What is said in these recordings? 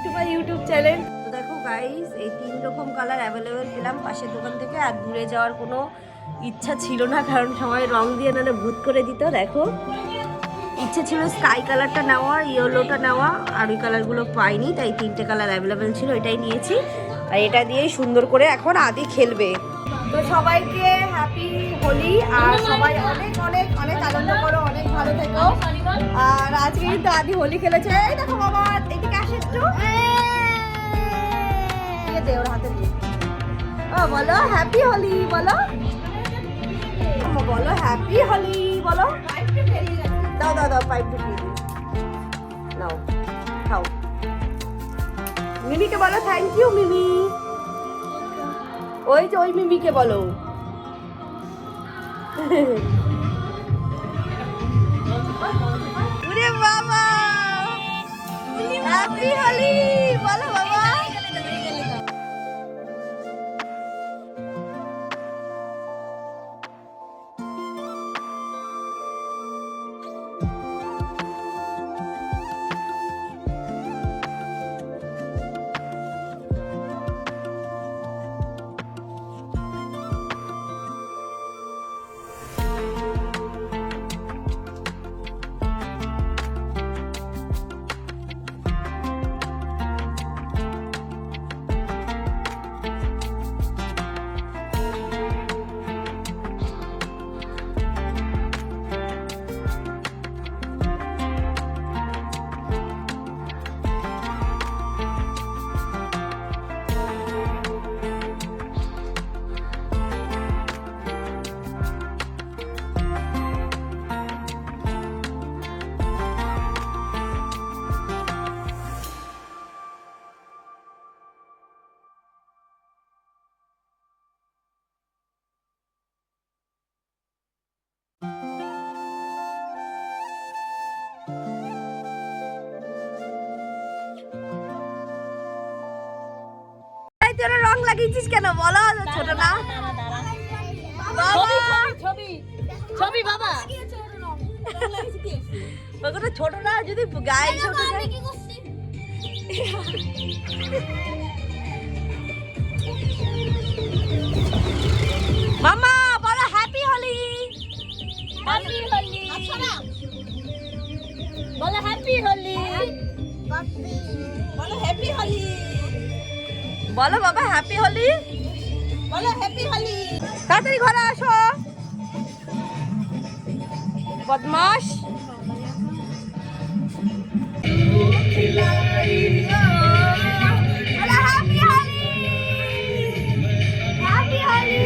To my YouTube channel. তো দেখো guys, এই 3 রকম কালার অ্যাভেলেবেল পেলাম পাশের দোকান থেকে। আর দূরে যাওয়ার কোনো ইচ্ছা ছিল না, কারণ সবাই রং দিয়ে নাহলে ভূত করে দিত। দেখো, ইচ্ছে ছিল স্কাই কালারটা নেওয়ার, ইয়েলোটা নেওয়া, আর ওই কালারগুলো পাইনি, তাই 3টে কালার অ্যাভেলেবেল ছিল, এটাই নিয়েছি। আর এটা দিয়েই সুন্দর করে এখন আদি খেলবে। তো সবাইকে হ্যাপি হোলি, আর সবাই অনেক অনেক অনেক আনন্দ করো, অনেক ভালো থেকো। আর আজকে কিন্তু আদি হোলি খেলেছে। এই দেখো বাবা, এদিকে আসে একটু, দিয়ে দে ওর হাতে দিয়ে। ও বলো হ্যাপি হোলি, বলো বলো হ্যাপি হোলি, বলো। দাও দাও দাও, পাইপ ঢুকিয়ে দিই, নাও খাও। মিমিকে বলো থ্যাংক ইউ মিমি। ওই যে ওই মিমিকে বলো। ওরে বাবা, হ্যাপি হোলি বলো বাবা। তোর রং লাগিয়েছিস কেন বলো, ছোট না? ছবি বাবা, ওগুলো ছোট না, যদি গায়ে এসে উঠে যায়। মামা বলো হ্যাপি হোলি। হ্যাপি হোলি, বলো হ্যাপি হোলি, বলো হ্যাপি হোলি, বলো বাবা হ্যাপি হোলি, বলো হ্যাপি হোলি। তাড়াতাড়ি ঘরে আসো বদমাস। Happy Holi, happy Holi.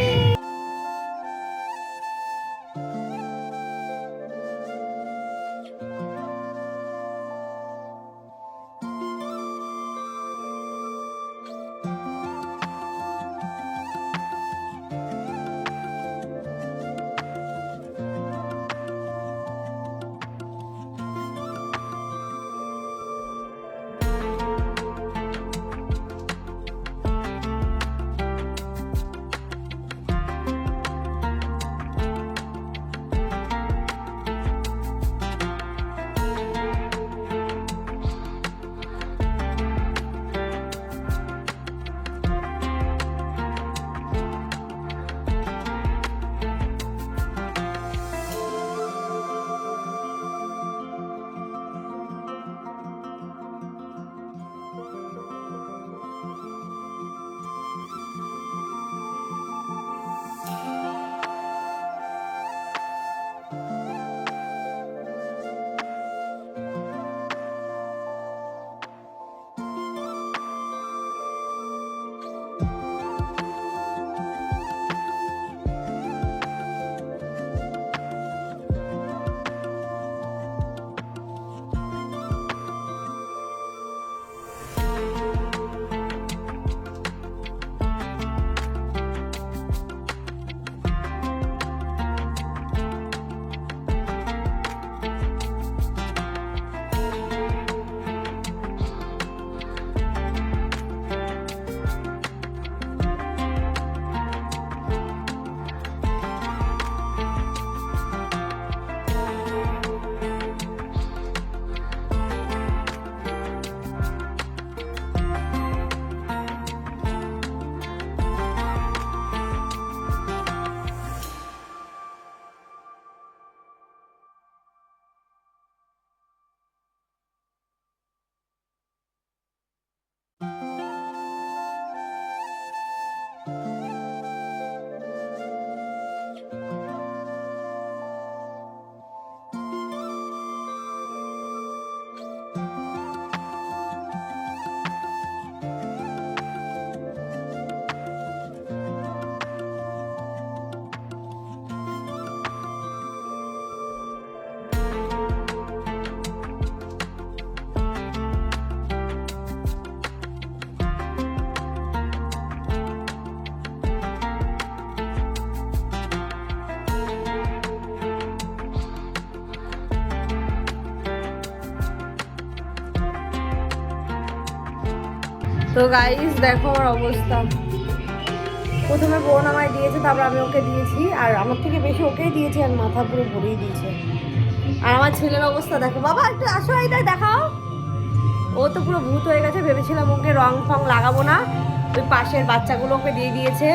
তো গাইস দেখো আমার অবস্থা, প্রথমে বোন আমায় দিয়েছে, তারপর আমি ওকে দিয়েছি, আর আমার থেকে বেশি ওকেই দিয়েছি, আর মাথা পুরো ভরেই দিয়েছে। আর আমার ছেলের অবস্থা দেখো, বাবা একটু আসো, এইটাই দেখাও। ও তো পুরো ভূত হয়ে গেছে, ভেবেছিলাম ওকে রং ফং লাগাবো না, ওই পাশের বাচ্চাগুলো ওকে দিয়ে দিয়েছে।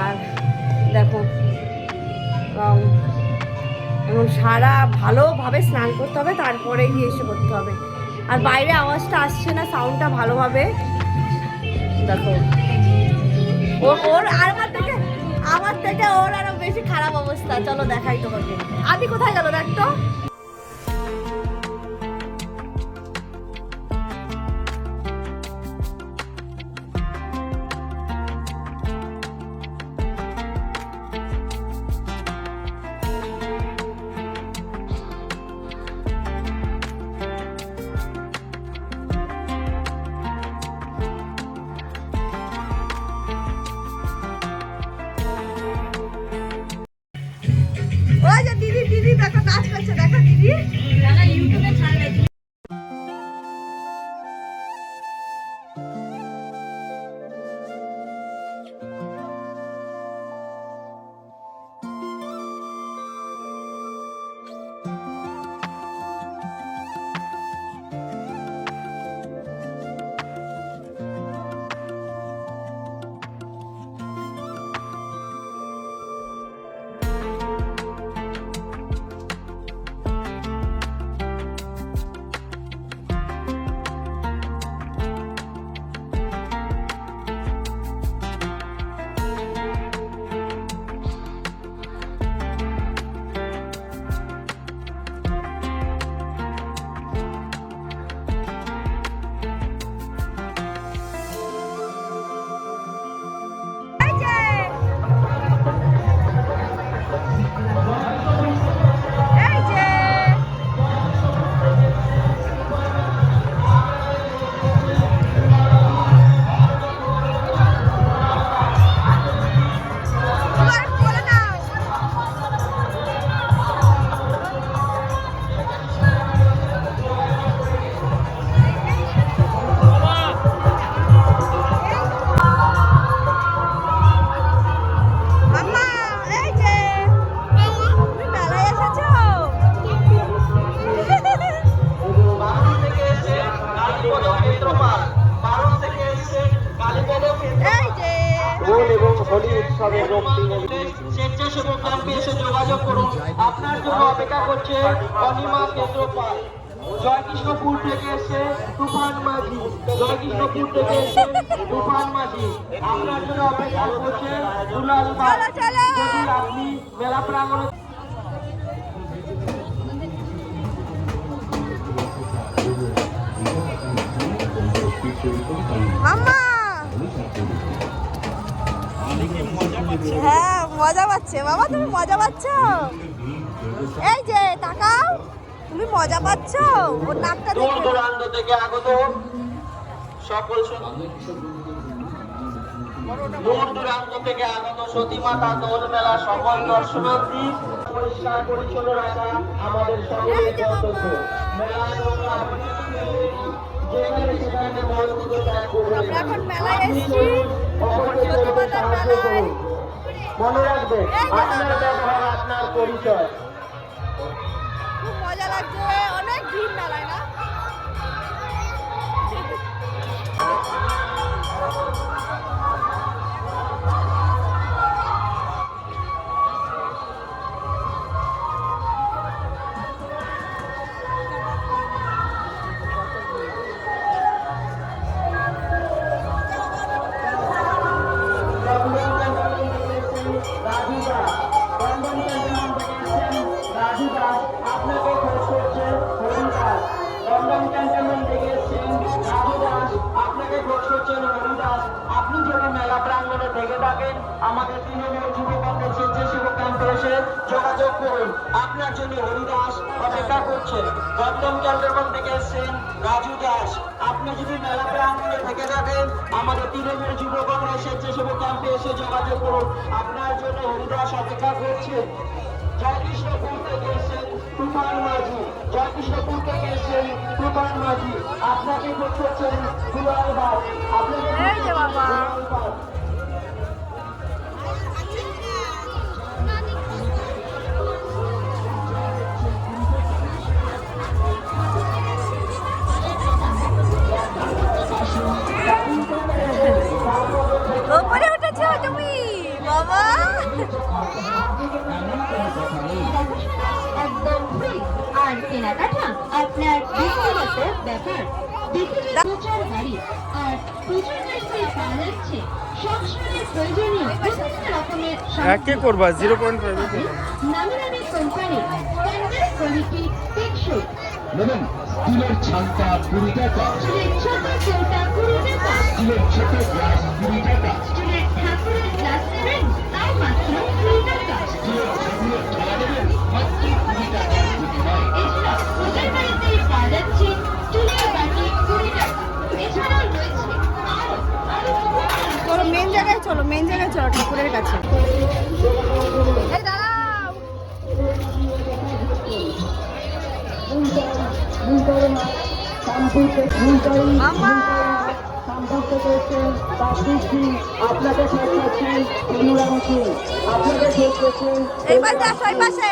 আর দেখো রং, এখন সারা ভালোভাবে স্নান করতে হবে, তারপরে গিয়ে এসে করতে হবে। আর বাইরে আওয়াজটা আসছে না, সাউন্ডটা ভালোভাবে দেখো। ওর আর আমার থেকে ওর আরো বেশি খারাপ অবস্থা। চলো দেখাই তোমাকে, আদি কোথায় গেল দেখ তো। ওই যে দিদি দিদি দেখো নাচ করছে, দেখো দিদি ইউটিউবে ছাড়বে। স্বেচ্ছাসেবক ক্যাম্পে এসে যোগাযোগ করুন। আপনার জন্য অপেক্ষা করছে অনিমা কেন্দ্রপাল। জয়কৃষ্ণপুর থেকে এসে তুফান মাঝি, জয়কৃষ্ণপুর থেকে এসে তুফান মাঝি আপনার জন্য অপেক্ষা করছে দুলাল ভাই। যদি আপনি মেলা প্রাঙ্গণে হ্যাঁ মজা পাচ্ছে বাবা, তুমি মজা পাচ্ছ, এই যে তাকাও, তুমি মজা পাচ্ছ, ওর নাকটা দূর দূরান্ত থেকে আগত সকল দূর দূরান্ত থেকে আগত সতী মাতা দোল মেলা সকল দর্শনার্থী পরিষ্কার পরিচ্ছন্ন রাখা আমাদের সকলের কর্তব্য। মেলা নোংরা যেখানে সেখানে মলমূত্র ত্যাগ করবেন। আমরা এখন মেলায় এসেছি, অপরকে করবে সাহায্য করুন। মনে রাখবেন আপনার ব্যবহার আপনার পরিচয়। খুব মজা লাগছে, অনেক ভিড় মেলায় না। আপনি যদি মেলা প্রাঙ্গণে থেকে থাকেন আমাদের তৃণমূল যুবকদের স্বেচ্ছাসেবক ক্যাম্পে এসে যোগাযোগ করুন। আপনার জন্য হরিদাস অপেক্ষা করছেন। দমদম চন্দ্রকোণ থেকে এসেছেন রাজু দাস। আপনি যদি মেলা প্রাঙ্গণে থেকে থাকেন আমাদের তৃণমূল যুব কংগ্রেস স্বেচ্ছাসেবক ক্যাম্পে এসে যোগাযোগ করুন। আপনার জন্য হরিদাস অপেক্ষা করছে। জয়কৃষ্ণপুর থেকে এসেছেন তুফান মাঝি, জয়কৃষ্ণপুর থেকে এসেছেন তুফান মাঝি, আপনাকে খোঁজ করছেন দুলাল বাগ, আপনাকে এই যে বাবা। দুলাল বাগ। ওপরে উঠেছো তুমি বাবা। একদম ফ্রি আর কেনাকাটা আপনার ব্যক্তিগত ব্যাপার। দেখুন প্রচার গাড়ি আর প্রচুর পরিমাণে পাওয়া যাচ্ছে সবসময় প্রয়োজনীয় বিভিন্ন রকমের একে করবা 0.5 নামি দামি কোম্পানি স্ট্যান্ডার্ড কোয়ালিটি টেকসই। নেবেন স্টিলের ছানটা 20 টাকা, স্টিলের ছোট চৌটা 20 টাকা, স্টিলের ছোট গ্লাস 20 টাকা, স্টিলের ঠাকুরের গ্লাস নেবেন তাও মাত্র 20 টাকা। স্টিলের ঠাকুরের থালা নেবেন মাত্র 20 টাকা। এছাড়া হোটেল বাড়িতে পাওয়া যাচ্ছে স্টিলের বাটি 20 টাকা। এছাড়াও রয়েছে আরো চলো মেন জায়গায় চলো, মেন জায়গায় চলো ঠাকুরের কাছে। এই দাঁড়াও। মামা আপনাকে খোঁজ করছেন অনুরাগ সিং, আপনাকে খোঁজ করছেন। এই পাশে আসো, এই পাশে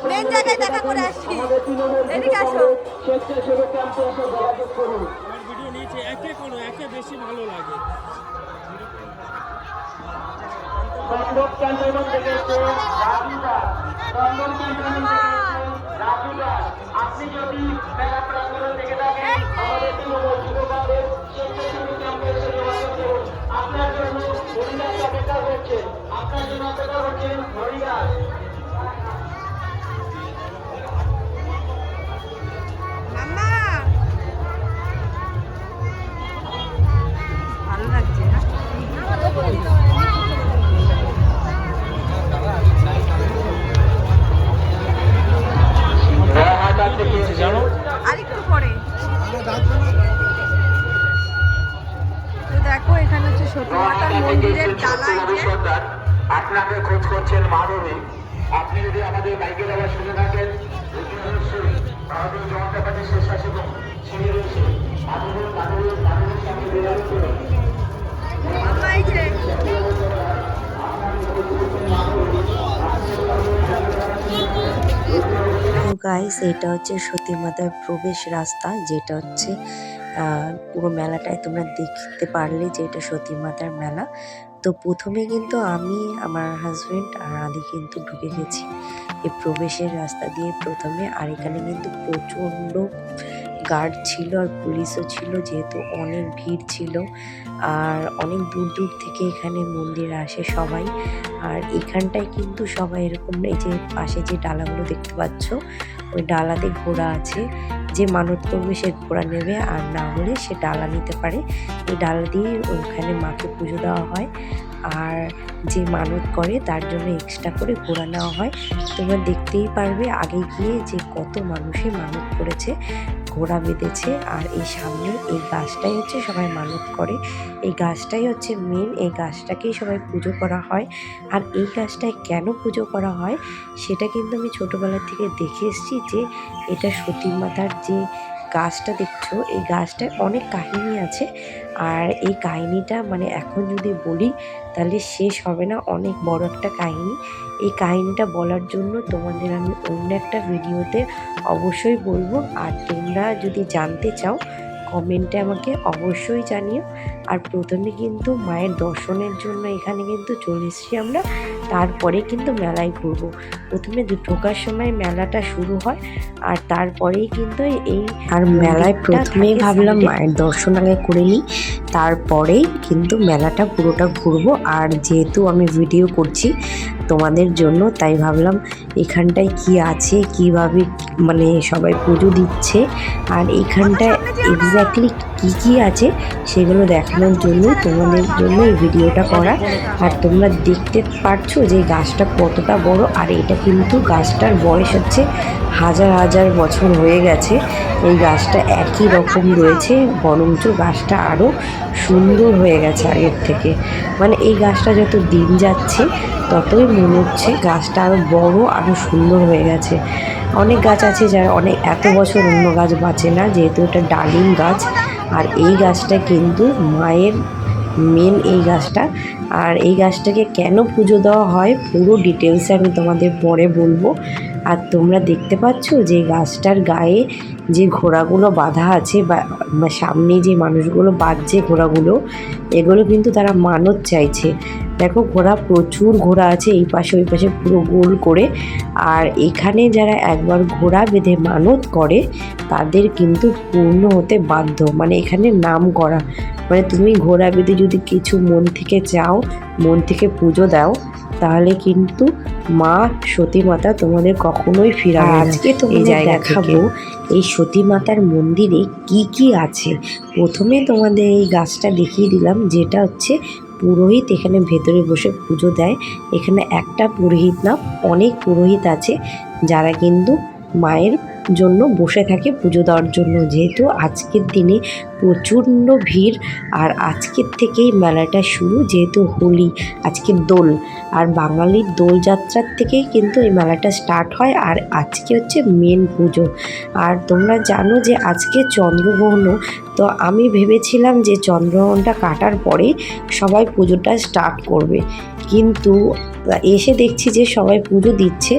মেন জায়গায় দেখা করে আসছি। এদিকে আসো। স্বেচ্ছাসেবক ক্যাম্পে এসে যোগাযোগ করুন। ভিডিও নিয়েছে একে কোনো একে বেশি ভালো লাগে। কন্দক ক্যান্টনমেন্ট থেকে এসে রাজুদা, কন্দক ক্যান্টনমেন্ট থেকে এসে রাজুদা, আপনি যদি মেলা প্রাঙ্গণ থেকে থাকেন আমাদের তৃণমূল যুবকদের স্বেচ্ছাসেবী ক্যাম্পে এসে যোগাযোগ করুন। আপনার জন্য হরিদাস অপেক্ষা করছেন, আপনার জন্য অপেক্ষা করছেন হরিদাস। মামা ভালো লাগছে না? জানো আরেকটু পরে তো দেখো এখানে হচ্ছে সতী মাতার মন্দিরের ডালা। এই যে আপনাকে খোঁজ করছেন মাধবী, আপনি যদি আমাদের বাইকের আবার শুনে থাকেন ভারতীয় জনতা পার্টির স্বেচ্ছাসেবক ছিঁড়ে রয়েছে মাধবের সামনে বিরাজ করে। মামা এই যে তো গাইস এটা হচ্ছে সতী মাতার প্রবেশ রাস্তা, যেটা হচ্ছে পুরো মেলাটায় তোমরা দেখতে পারলে যে এটা সতী মাতার মেলা। তো প্রথমে কিন্তু আমি, আমার হাজবেন্ড আর আদি কিন্তু ঢুকে গেছি এই প্রবেশের রাস্তা দিয়ে প্রথমে। আর এখানে কিন্তু প্রচণ্ড গার্ড ছিল আর পুলিশও ছিল, যেহেতু অনেক ভিড় ছিল আর অনেক দূর দূর থেকে এখানে মন্দিরে আসে সবাই। আর এখানটায় কিন্তু সবাই এরকম, এই যে পাশে যে ডালাগুলো দেখতে পাচ্ছ ওই ডালাতে ঘোড়া আছে, যে মানত করবে সে ঘোড়া নেবে, আর না হলে সে ডালা নিতে পারে। এই ডালা দিয়ে ওইখানে মাকে পুজো দেওয়া হয়, আর যে মানত করে তার জন্য এক্সট্রা করে ঘোড়া নেওয়া হয়। তোমরা দেখতেই পারবে আগে গিয়ে যে কত মানুষই মানত করেছে, ঘোড়া বেঁধেছে। আর এই সামনে এই গাছটাই হচ্ছে সবাই মানত করে, এই গাছটাই হচ্ছে মেন, এই গাছটাকেই সবাই পুজো করা হয়। আর এই গাছটায় কেন পুজো করা হয় সেটা কিন্তু আমি ছোটোবেলা থেকে দেখে এসেছি, যে এটা সতী মাতার যে গাছটা দেখছো এই গাছটায় অনেক কাহিনী আছে। আর এই কাহিনীটা মানে এখন যদি বলি তাহলে শেষ হবে না, অনেক বড় একটা কাহিনী। এই কাহিনীটা বলার জন্য তোমাদের আমি অন্য একটা ভিডিওতে অবশ্যই বলবো। আর তোমরা যদি জানতে চাও কমেন্টে আমাকে অবশ্যই জানিও। আর প্রথমে কিন্তু মায়ের দর্শনের জন্য এখানে কিন্তু চলে এসেছি আমরা, তারপরে কিন্তু মেলায় ঘুরবো। প্রথমে ঢোকার সময় মেলাটা শুরু হয়, আর তারপরেই কিন্তু এই আর মেলায় প্রথমেই ভাবলাম মায়ের দর্শন আগে করে নিই, তারপরেই কিন্তু মেলাটা পুরোটা ঘুরবো। আর যেহেতু আমি ভিডিও করছি তোমাদের জন্য, তাই ভাবলাম এখানটায় কি আছে, কিভাবে মানে সবাই পুজো দিচ্ছে, আর এখানটায় এক্স্যাক্টলি কি কি আছে সেগুলো দেখানোর জন্য তোমাদের জন্য এই ভিডিওটা করা। আর তোমরা দেখতে পারছো যে গাছটা কতটা বড়, আর এটা কিন্তু গাছটার বয়স হচ্ছে হাজার হাজার বছর হয়ে গেছে। এই গাছটা একই রকম রয়েছে, বরঞ্চ গাছটা আরও সুন্দর হয়ে গেছে আগের থেকে। মানে এই গাছটা যত দিন যাচ্ছে ততই মনে হচ্ছে গাছটা আরও বড়, আরও সুন্দর হয়ে গেছে। অনেক গাছ আছে যারা এত বছর অন্য গাছ বাঁচে না, যেহেতু এটা ডালিম গাছ। আর এই গাছটা কিন্তু মায়ের মেন এই গাছটা। আর এই গাছটাকে কেন পুজো দেওয়া হয় পুরো ডিটেলসে আমি তোমাদের পরে বলবো। আর তোমরা দেখতে পাচ্ছ যে গাছটার গায়ে যে ঘোড়াগুলো বাঁধা আছে বা সামনে যে মানুষগুলো বাঁধছে ঘোড়াগুলো, এগুলো কিন্তু তারা মানত চাইছে। দেখো ঘোড়া, প্রচুর ঘোড়া আছে এই পাশে ওই পাশে পুরো গোল করে। আর এখানে যারা একবার ঘোড়া বেঁধে মানত করে তাদের কিন্তু পূর্ণ হতে বাধ্য। মানে এখানে নাম করা, মানে তুমি ঘোড়া বেঁধে যদি কিছু মন থেকে চাও, মন থেকে পুজো দাও, তাহলে কিন্তু মা সতী মাতা তোমাদের কখনোই ফিরাবে না। আজকে তোমাদের দেখাবো এই সতী মাতার মন্দিরে কি কি আছে। প্রথমে তোমাদের এই গাছটা দেখিয়ে দিলাম, যেটা হচ্ছে পুরোহিত এখানে ভেতরে বসে পুজো দেয়। এখানে একটা পুরোহিত না, অনেক পুরোহিত আছে যারা কিন্তু মায়ের জন্য বসে থাকে পুজো দেওয়ার জন্য। যেহেতু আজকের দিনে প্রচণ্ড ভিড়, আর আজকের থেকেই মেলাটা শুরু। যেহেতু হোলি, আজকের দোল, আর বাঙালির দোলযাত্রার থেকেই কিন্তু এই মেলাটা স্টার্ট হয়। আর আজকে হচ্ছে মেন পুজো। আর তোমরা জানো যে আজকে চন্দ্রগ্রহণও, তো আমি ভেবেছিলাম যে চন্দ্রগ্রহণটা কাটার পরে সবাই পুজোটা স্টার্ট করবে, কিন্তু এসে দেখছি যে সবাই পুজো দিচ্ছে।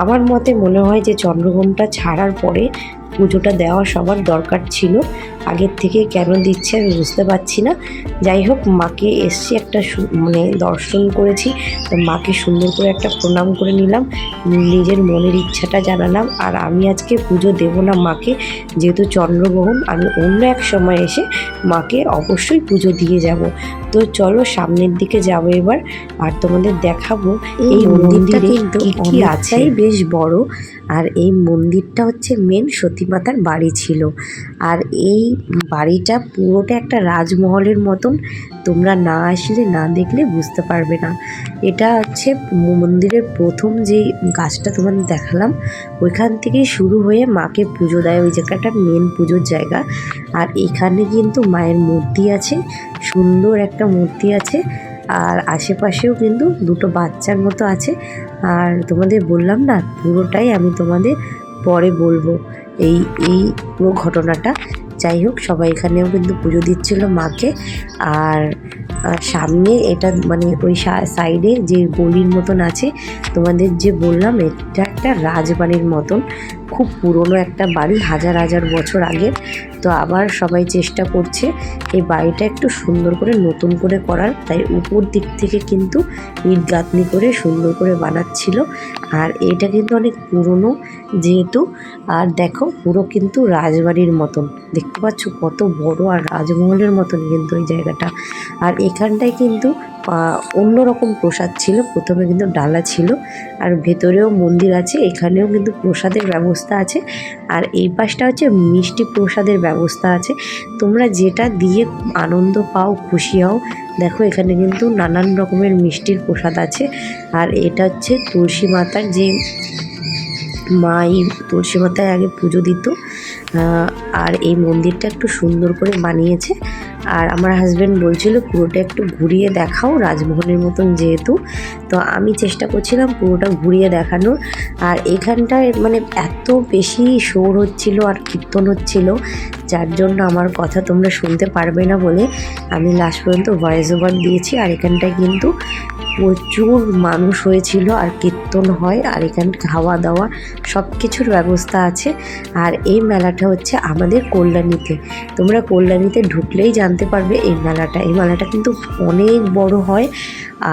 আমার মতে মনে হয় যে চন্দ্রগ্রহণটা ছাড়ার পরে পুজোটা দেওয়া সবার দরকার ছিল। আগের থেকে কেন দিচ্ছে আমি বুঝতে পারছি না। যাই হোক, মাকে এসছি একটা মানে দর্শন করেছি, তো মাকে সুন্দর করে একটা প্রণাম করে নিলাম, নিজের মনের ইচ্ছাটা জানালাম। আর আমি আজকে পুজো দেব না মাকে, যেহেতু চন্দ্রগ্রহণ। আমি অন্য এক সময় এসে মাকে অবশ্যই পুজো দিয়ে যাব। তো চলো সামনের দিকে যাবো এবার, আর তোমাদের দেখাবো এই মন্দিরটা কিন্তু কি আছে। বেশ বড়। আর এই মন্দিরটা হচ্ছে মেন সতী মাতার বাড়ি ছিল। আর এই বাড়িটা পুরোটা একটা রাজমহলের মতন, তোমরা না আসলে না দেখলে বুঝতে পারবে না। এটা হচ্ছে মন্দিরের প্রথম যে গাছটা তোমাদের দেখালাম, ওইখান থেকেই শুরু হয়ে মাকে পুজো দেয়। ওই জায়গাটা মেন পুজোর জায়গা। আর এখানে কিন্তু মায়ের মূর্তি আছে, সুন্দর একটা মূর্তি আছে। আর আশেপাশেও কিন্তু দুটো বাচ্চার মতো আছে। আর তোমাদের বললাম না, পুরোটাই আমি তোমাদের পরে বলবো এই পুরো ঘটনাটা। যাই হোক, সবাই এখানেও কিন্তু পুজো দিচ্ছিল মাকে। আর সামনে এটা মানে ওই সাইডে যে গলির মতন আছে, তোমাদের যে বললাম এটা একটা রাজবাড়ির মতন, খুব পুরনো একটা বাড়ি, হাজার হাজার বছর আগের। তো আবার সবাই চেষ্টা করছে এই বাড়িটা একটু সুন্দর করে নতুন করে করার, তাই উপর দিক থেকে কিন্তু ইট গাঁথনি করে সুন্দর করে বানাচ্ছিল। আর এটা কিন্তু অনেক পুরনো যেহেতু। আর দেখো পুরো কিন্তু রাজবাড়ির মতন, দেখতে পাচ্ছ কত বড়, আর রাজমহলের মতন কিন্তু এই জায়গাটা। আর এখানটায় কিন্তু অন্যরকম প্রসাদ ছিল, প্রথমে কিন্তু ডালা ছিল। আর ভেতরেও মন্দির আছে, এখানেও কিন্তু প্রসাদের ব্যবস্থা আছে। আর এই পাশটা হচ্ছে মিষ্টি প্রসাদের ব্যবস্থা আছে, তোমরা যেটা দিয়ে আনন্দ পাও, খুশি হও। দেখো এখানে কিন্তু নানান রকমের মিষ্টির প্রসাদ আছে। আর এটা হচ্ছে তুলসী মাতার যে মা, এই তুলসী মাতায় আগে পুজো দিত। আর এই মন্দিরটা একটু সুন্দর করে বানিয়েছে। আর আমার হাজব্যান্ড বলছিল পুরোটা একটু ঘুরিয়ে দেখাও, রাজমহলের মতন যেহেতু। তো আমি চেষ্টা করছিলাম পুরোটা ঘুরিয়ে দেখানোর। আর এখানটায় মানে এত বেশি শোর হচ্ছিল আর কীর্তন হচ্ছিল, যার জন্য আমার কথা তোমরা শুনতে পারবে না বলে আমি লাস্ট পর্যন্ত ভয়েস ওভার দিয়েছি। আর এখানটায় কিন্তু প্রচুর মানুষ হয়েছিল, আর কীর্তন হয়, আর এখানে খাওয়া দাওয়া সব কিছুর ব্যবস্থা আছে। আর এই মেলাটা হচ্ছে আমাদের কল্যাণীতে, তোমরা কল্যাণীতে ঢুকলেই জানতে পারবে এই মেলাটা কিন্তু অনেক বড় হয়।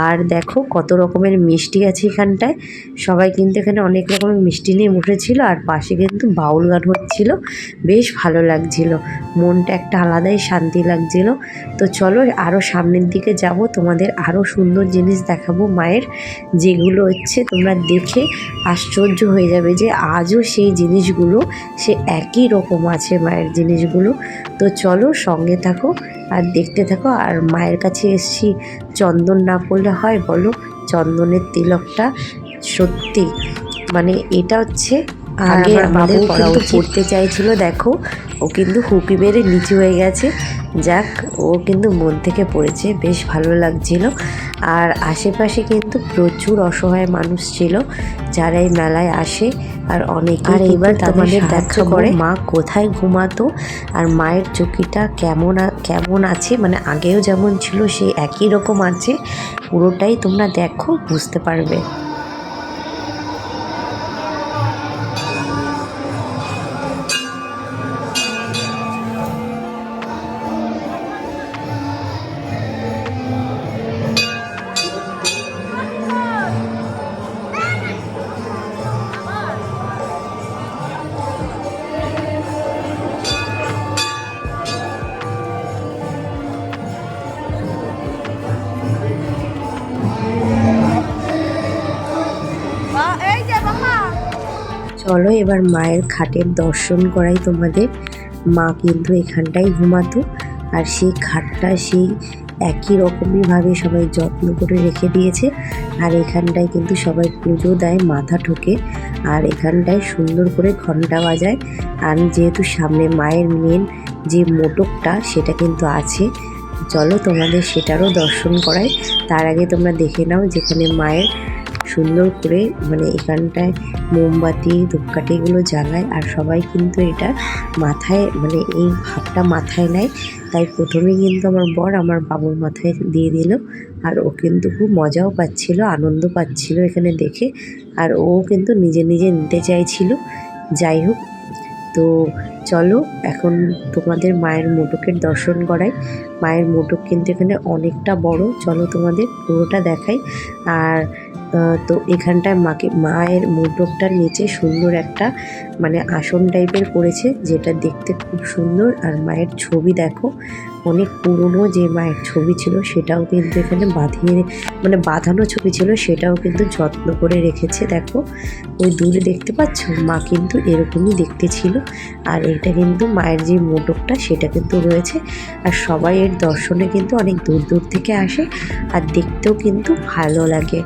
আর দেখো কত রকমের মিষ্টি আছে এখানটায়, সবাই কিন্তু এখানে অনেক রকমের মিষ্টি নিয়ে বসেছিল। আর পাশে কিন্তু বাউল গান হচ্ছিল, বেশ ভালো লাগছিল, মনটা একটা আলাদাই শান্তি লাগছিল। তো চলো আরও সামনের দিকে যাব, তোমাদের আরও সুন্দর জিনিস দেখাবো মায়ের, যেগুলো হচ্ছে তোমরা দেখে আশ্চর্য হয়ে যাবে যে আজও সেই জিনিসগুলো সে একই রকম আছে মায়ের জিনিসগুলো। তো চলো সঙ্গে থাকো আর দেখতে থাকো। আর মায়ের কাছে এসেছি, চন্দন না পড়লে হয় বলো? চন্দনের তিলকটা সত্যি মানে এটা হচ্ছে আগে আমাদের কিন্তু পড়তে চাইছিল, দেখো ও কিন্তু হুকি মেরে নিচু হয়ে গেছে। যাক, ও কিন্তু মন থেকে পড়েছে, বেশ ভালো লাগছিল। আর আশেপাশে কিন্তু প্রচুর অসহায় মানুষ ছিল যারা এই মেলায় আসে, আর অনেকে। আর এবার তোমাদের দেখা করে মা কোথায় ঘুমাতো আর মায়ের চকিটা কেমন আছে, মানে আগেও যেমন ছিল সেই একই রকম আছে, পুরোটাই তোমরা দেখো বুঝতে পারবে। চলো এবার মায়ের খাটের দর্শন করাই তোমাদের। মা কিন্তু এখানটাই ঘুমাতো, আর সেই খাটটা সেই একই রকমইভাবে সবাই যত্ন করে রেখে দিয়েছে। আর এখানটায় কিন্তু সবাই পুজো দেয়, মাথা ঠোকে, আর এখানটায় সুন্দর করে ঘন্টা বাজায়। আর যেহেতু সামনে মায়ের মেন যে মোটকটা সেটা কিন্তু আছে, চলো তোমাদের সেটারও দর্শন করাই। তার আগে তোমরা দেখে নাও যেখানে মায়ের সুন্দর করে মানে এখানটায় মোমবাতি ধূপকাঠিগুলো জ্বালায়। আর সবাই কিন্তু এটা মাথায় মানে এই ভাবটা মাথায় নেয়। তাই প্রথমে কিন্তু আমার বর আমার বাবুর মাথায় দিয়ে দিল, আর ও কিন্তু খুব মজাও পাচ্ছিল, আনন্দ পাচ্ছিল এখানে দেখে। আর ও কিন্তু নিজে নিজে নিতে চাইছিল। যাই হোক, তো চলো এখন তোমাদের মায়ের মোটকের দর্শন করাই। মায়ের মোটক কিন্তু এখানে অনেকটা বড়, চলো তোমাদের পুরোটা দেখাই। আর তো এখানটায় মায়ের মোটকটার নিচে সুন্দর একটা মানে আসন টাইপের করেছে, যেটা দেখতে খুব সুন্দর। আর মায়ের ছবি দেখো, অনেক পুরনো যে মায়ের ছবি ছিল সেটাও কিন্তু এখানে বাঁধানো ছবি ছিল, সেটাও কিন্তু যত্ন করে রেখেছে। দেখো ওই দূরে দেখতে পাচ্ছ, মা কিন্তু এরকমই দেখতে ছিল। আর এটা কিন্তু মায়ের যে মোটকটা সেটা কিন্তু রয়েছে। আর সবাই এর দর্শনে কিন্তু অনেক দূর দূর থেকে আসে, আর দেখতেও কিন্তু ভালো লাগে।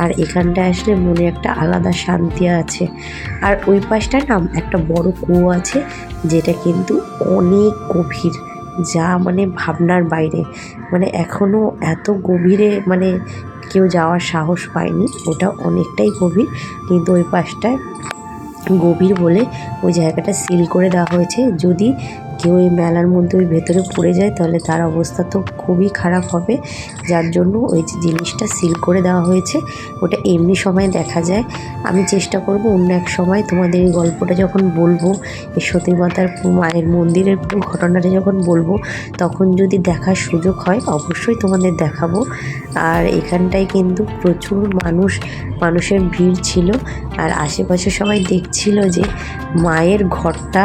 আর এখানটায় আসলে মনে একটা আলাদা শান্তি আছে। আর ওই পাশটায় না একটা বড় কুয়ো আছে, যেটা কিন্তু অনেক গভীর, যা মানে ভাবনার বাইরে। মানে এখনও এত গভীরে মানে কেউ যাওয়ার সাহস পায়নি, ওটা অনেকটাই গভীর। কিন্তু ওই পাশটায় গভীর বলে ওই জায়গাটা সিল করে দেওয়া হয়েছে। যদি কেউ এই মেলার মধ্যে ওই ভেতরে পড়ে যায় তাহলে তার অবস্থা তো খুবই খারাপ হবে, যার জন্য ওই জিনিসটা সিল করে দেওয়া হয়েছে। ওটা এমনি সময় দেখা যায়। আমি চেষ্টা করব অন্য এক সময় তোমাদের এই গল্পটা যখন বলবো, এই সতী মাতার মায়ের মন্দিরের পুরো ঘটনাটা যখন বলবো, তখন যদি দেখার সুযোগ হয় অবশ্যই তোমাদের দেখাবো। আর এখানটায় কিন্তু প্রচুর মানুষের ভিড় ছিল। আর আশেপাশে সবাই দেখছিল যে মায়ের ঘরটা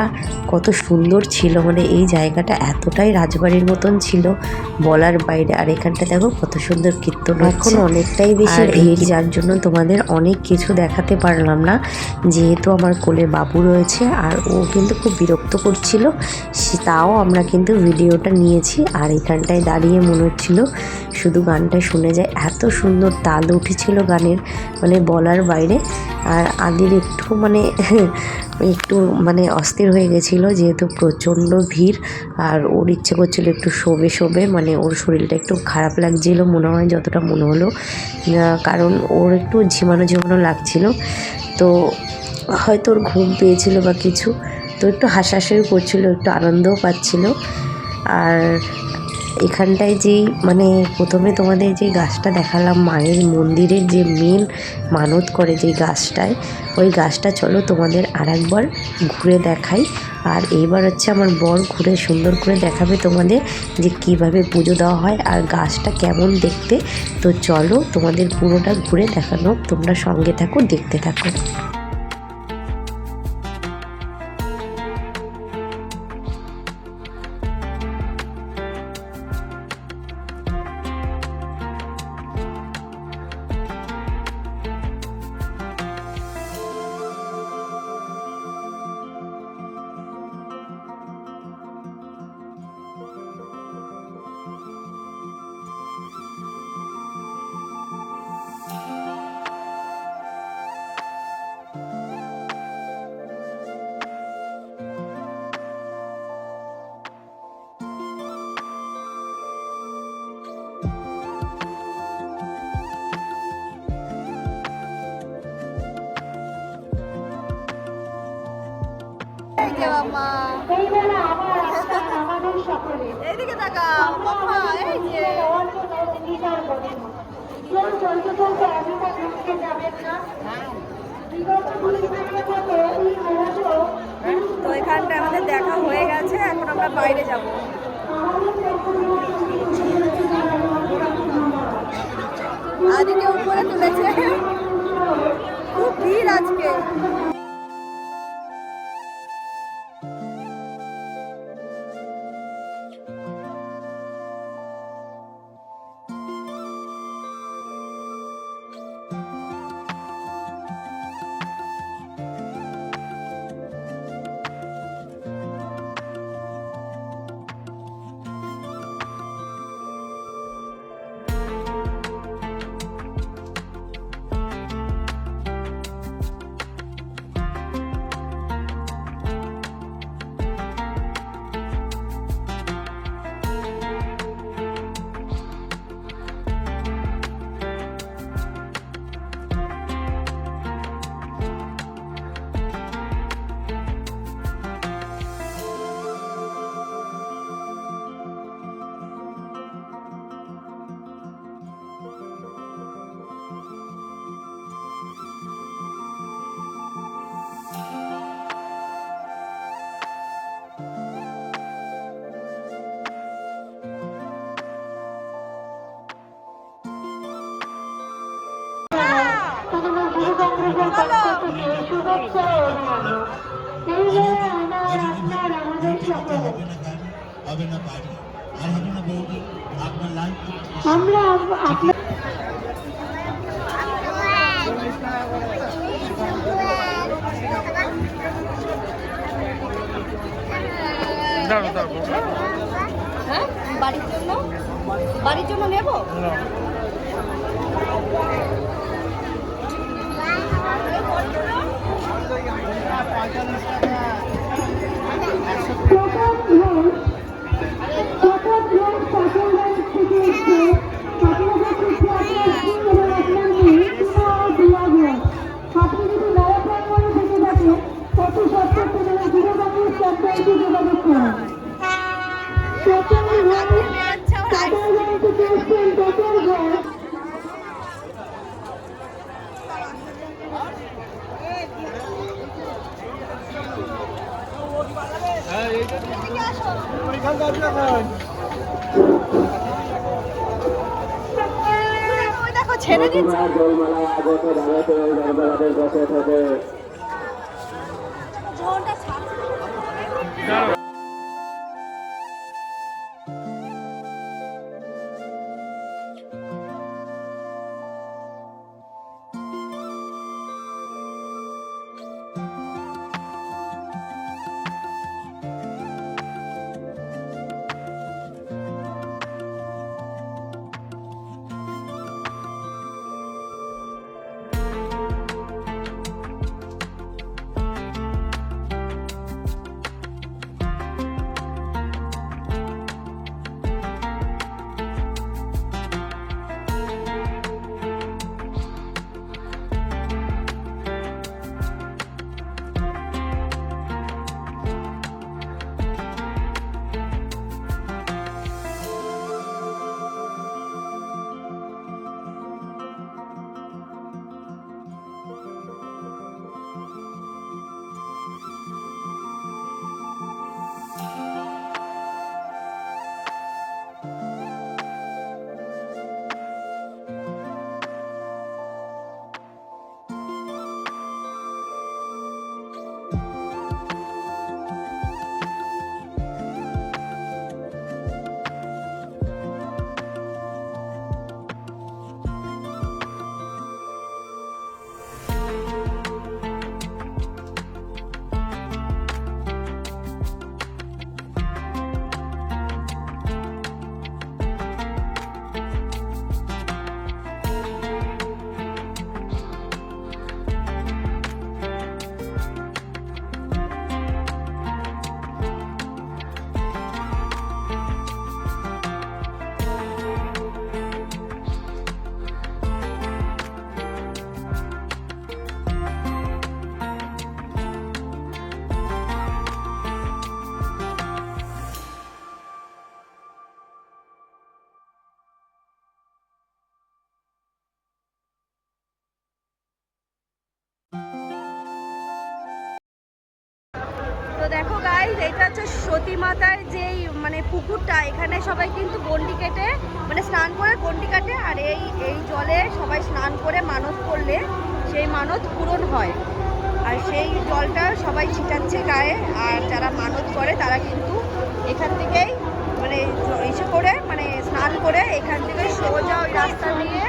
কত সুন্দর ছিল, মানে এই জায়গাটা এতটাই রাজবাড়ির মতন ছিল বলার বাইরে। আর এখানটা দেখো কত সুন্দর কীর্তন, এখন অনেকটাই বেশি ভিড়, যার জন্য তোমাদের অনেক কিছু দেখাতে পারলাম না, যেহেতু আমার কোলে বাবু রয়েছে আর ও কিন্তু খুব বিরক্ত করছিল। তাও আমরা কিন্তু ভিডিওটা নিয়েছি। আর এখানটায় দাঁড়িয়ে মনে হচ্ছিল শুধু গানটা শুনে যায়, এত সুন্দর তাল উঠেছিল গানের, মানে বলার বাইরে। আর আদির একটু মানে অস্থির হয়ে গেছিলো, যেহেতু প্রচণ্ড ভিড়। আর ওর ইচ্ছে করছিল একটু শোবে, মানে ওর শরীরটা একটু খারাপ লাগছিল মনে হয়, যতটা মনে হলো, কারণ ওর একটু ঝিমানো লাগছিল। তো হয়তো ওর ঘুম পেয়েছিল বা কিছু, তো একটু হাসাহাসিও করছিল, একটু আনন্দও পাচ্ছিল। আর এখানটায় যেই মানে প্রথমে তোমাদের যে গাছটা দেখালাম, মায়ের মন্দিরের যে মেন মানত করে যে গাছটায়, ওই গাছটা চলো তোমাদের আরেকবার ঘুরে দেখাই। আর এইবার হচ্ছে আমার বর ঘুরে সুন্দর করে দেখাবে তোমাদের যে কিভাবে পুজো দেওয়া হয় আর গাছটা কেমন দেখতে। তো চলো তোমাদের পুরোটা ঘুরে দেখানো, তোমরা সঙ্গে থাকো, দেখতে থাকো। এইদিকে তাকাও বাবা, এই যে তো এখানটা আমাদের দেখা হয়ে গেছে, এখন আমরা বাইরে যাব। আজকে উপরে তুলেছে, খুব ভিড় আজকে। দাঁড়ো দাঁড়ো হ্যাঁ, বাড়ির জন্য নেব। দেখো ছেড়ে দিচ্ছে। জলটা ছাড়ছে। গাইস এটা হচ্ছে সতী মাতার যেই মানে পুকুরটা, এখানে সবাই কিন্তু গন্ডি কেটে মানে স্নান করে গন্ডি কাটে, আর এই জলে সবাই স্নান করে মানত করলে সেই মানত পূরণ হয়। আর সেই জলটা সবাই ছিটাচ্ছে গায়ে, আর যারা মানত করে তারা কিন্তু এখান থেকেই মানে এসে করে মানে স্নান করে এখান থেকে সোজা ওই রাস্তা দিয়ে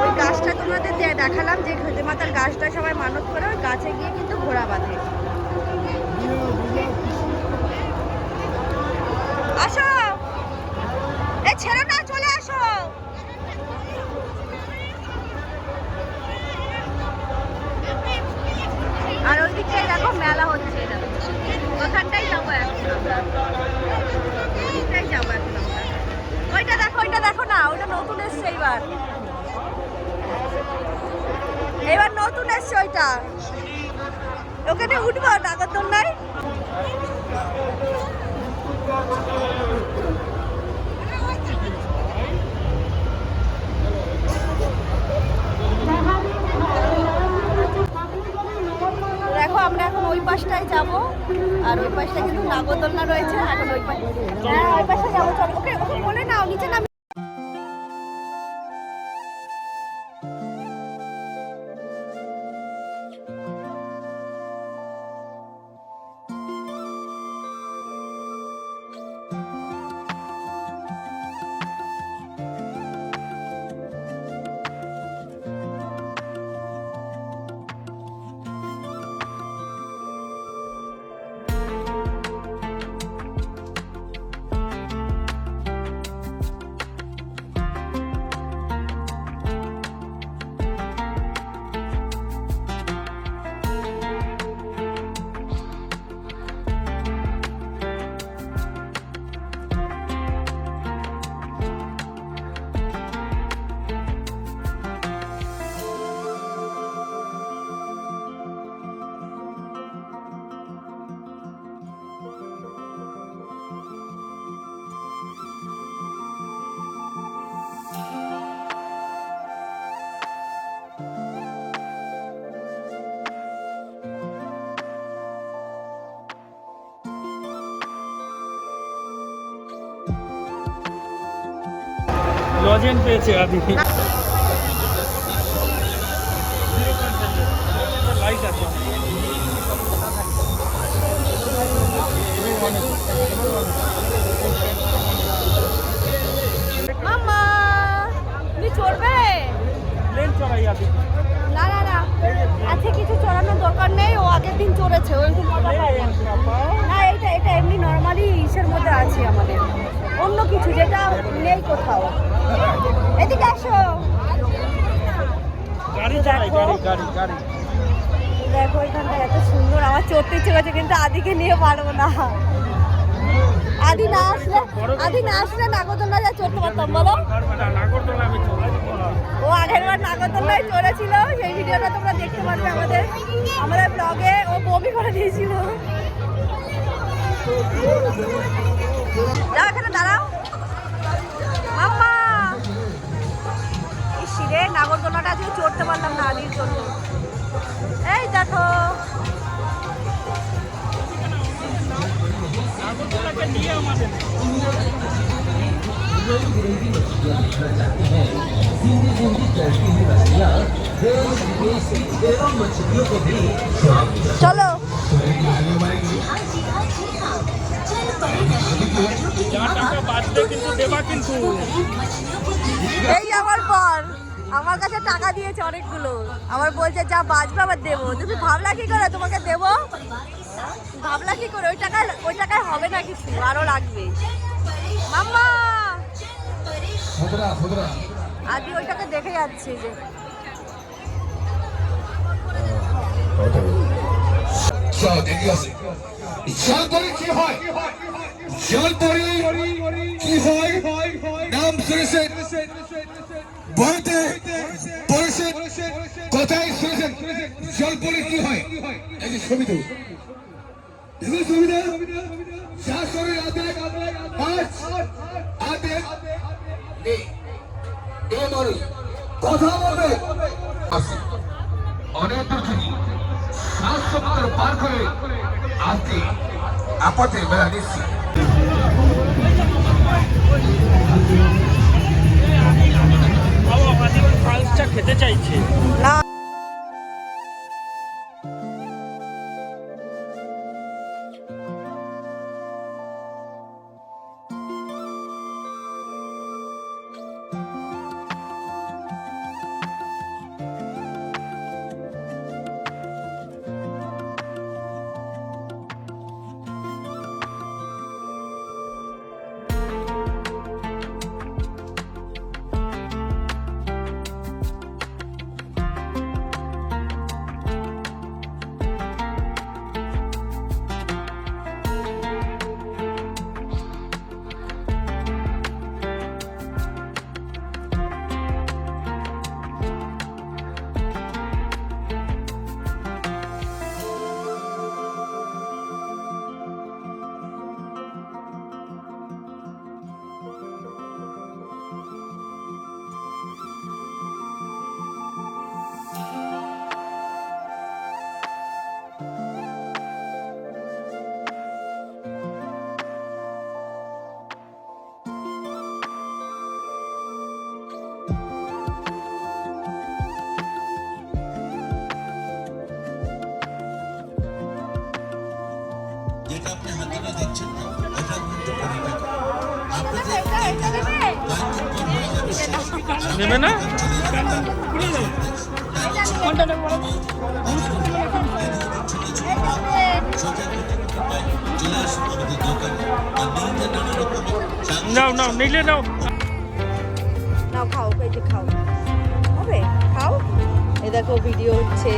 ওই গাছটা তোমাদের দেখালাম যে সতী মাতার গাছটা সবাই মানত করে ওই গাছে গিয়ে কিন্তু ঘোড়া বাঁধে। আসো, এই ছেড়ে না, চলে আসো। আর ওই দিকটাই দেখো মেলা হচ্ছে, ওখানটাই যাবো এখন আমরা, ওইটাই যাবো এখন আমরা। ওইটা দেখো না, ওইটা নতুন এসছে এবার নতুন এসছে ওইটা, ওখানে উঠবো নাগরদোলনায়। দেখো আমরা এখন ওই পাশটায় যাব, আর ওই পাশটা কিন্তু নাগরদোলনা রয়েছে, এখন ওই পাশে ওই পাশে যাবো। চলো, ওকে ওকে বলে নাও নিচে নাম। লজেন পেয়েছে আদি লাইট আছে। মাম্মা তুমি চড়বে? প্লেন চড়াই আদি। না না না, আজকে কিছু চড়ানোর দরকার নেই, ও আগের দিন চড়েছে, ওই একটু মজা পায় না। না এটা এটা এমনি নর্মালি ইসের মধ্যে আছে আমাদের, অন্য কিছু যেটা নেই কোথাও। এদিকে আসো, গাড়ি চড়াই, গাড়ি গাড়ি গাড়ি। দেখো এখানটা এত সুন্দর, আমার চড়তে ইচ্ছে করছে কিন্তু আদিকে নিয়ে পারবো না। আদি না আসলে নাগরদোলনা যা চড়তে পারতাম, বলো। নাগরদোলনা আমি চড়াই। ও আগেরবার নাগরদোলনায় চড়েছিল, সেই ভিডিওটা তোমরা দেখতে পারবে আমাদের ব্লগে। ও বমি করে দিয়েছিল। যাও এখানে দাঁড়াও মাম্মা। ইসিরে নাগরদোলনাটা আজকে চড়তে পারলাম না আদির জন্য। এই দেখো নাগরদোলনাকে নিয়ে আমাদের চলো। যা টাকা বাঁচবে কিন্তু দেবা কিন্তু। এই আমার পর আমার কাছে টাকা দিয়েছে অনেকগুলো, আবার বলছে যা বাঁচবে আবার দেবো। তুমি ভাবলা কি করে তোমাকে দেবো? ভাবলা কি করে? ওই টাকায় হবে না কিছু, আরো লাগবে। মাম্মা আদি ওইটাকে দেখে যাচ্ছে যে জলপরি কি হয়? জলপরি কি হয়? নাম শুনেছেন? বলতে পড়েছেন? কোথায় শুনেছেন? জলপরি কি হয়? এই যে ছবি দেব, সুবিধা যা শরীর আদেক মানুষ কথা বলবে অনেক দূর থেকে 700 মিটার পার করে আজকে আপতে বেলা দিচ্ছি বাবা আমাদের পালসটা খেতে চাইছে। না যেটা আপনি হাতে না দেখছেন না ওটা কিন্তু 20 টাকা আপনাদের লাইন হয়ে যাবে শেষ। নেবে না? চলে আসুন আমাদের দোকানে আর নিয়ে নানা রকমের নাও নাও নিলে নাও। নাও খাও, এই যে খাও, হবে খাও। এই দেখো ভিডিও হচ্ছে।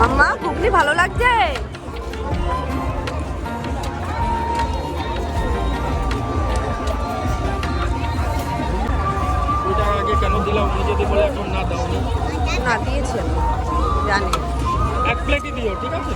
আম্মা ঘুগনি ভালো লাগছে? ওইটা আগে কেন দিলাম উনি যদি বলে এখন না দাওনি? না দিয়েছেন, জানি। এক প্লেটই দিও, ঠিক আছে?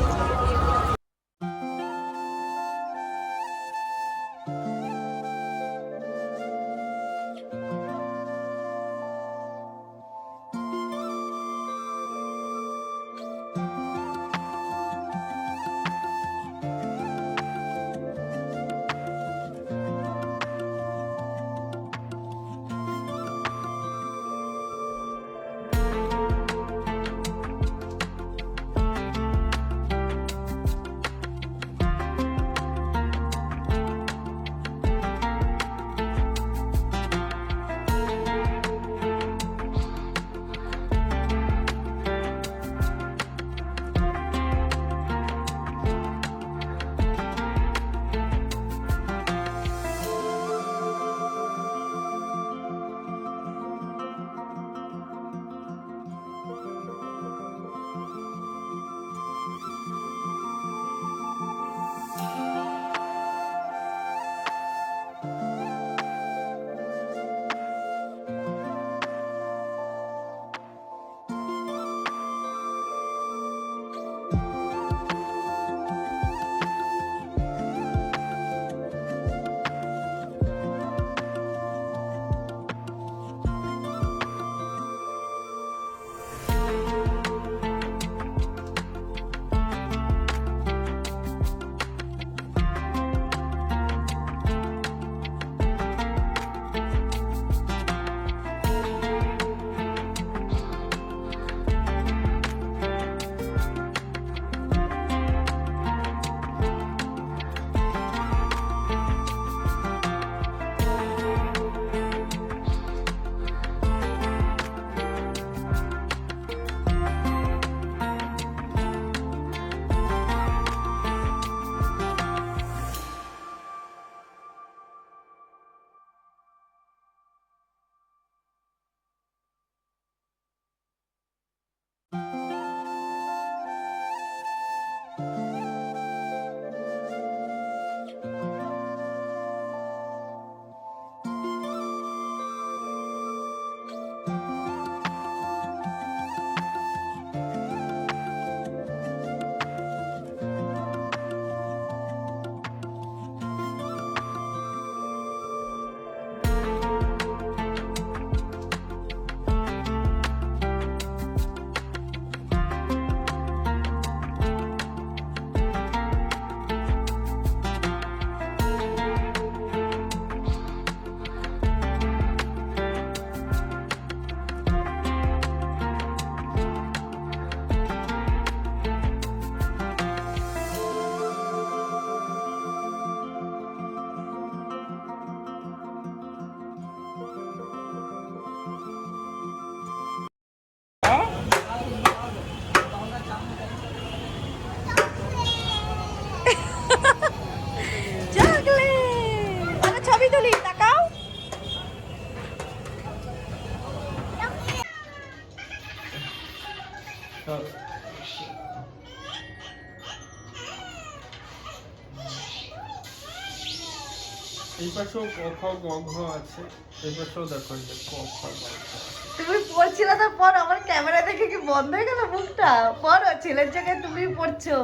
এই পাশেও ক খ গ ঘ আছে, এই পাশেও দেখো এই যে ক খ গ ঘ। তুমি পড়ছিলে তো পর, আমার ক্যামেরা দেখে কি বন্ধ হয়ে গেল মুখটা? পড়ো, ছেলের জায়গায় তুমি পড়ছো।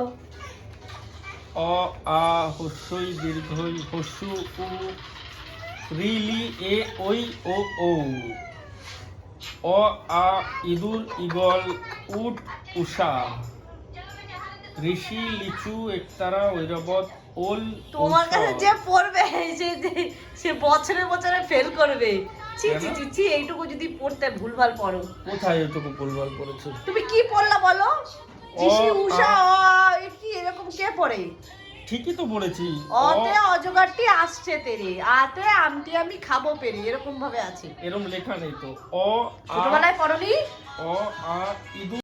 অ আ হস্যই দীর্ঘই হস্যু উ রিলি এ ওই ও ঔ। অ আ ইঁদুর ইগল উট উষা। ঋষি লিচু একতারা ঐরাবত ওল তোমার কাছে ঔষধ। যে পড়বে সে বছরে বছরে ফেল করবে। ছি ছি কেন? ছি ছি, এইটুকু যদি পড়তে ভুলভাল পড়ো। কোথায় এটুকু ভুলভাল করেছে? তুমি কি পড়লা বলো? ঋষি অ, উষা আ। এ কি এরকম কে পড়ে? ঠিকই তো পড়েছি। অতে অজগরটি আসছে তেরে, আতে আমটি আমি খাবো পেরে, এরকম ভাবে আছে। এরম লেখা নেই তো। অ আ ছোটবেলায় পড়নি? অ আ ইঁদুর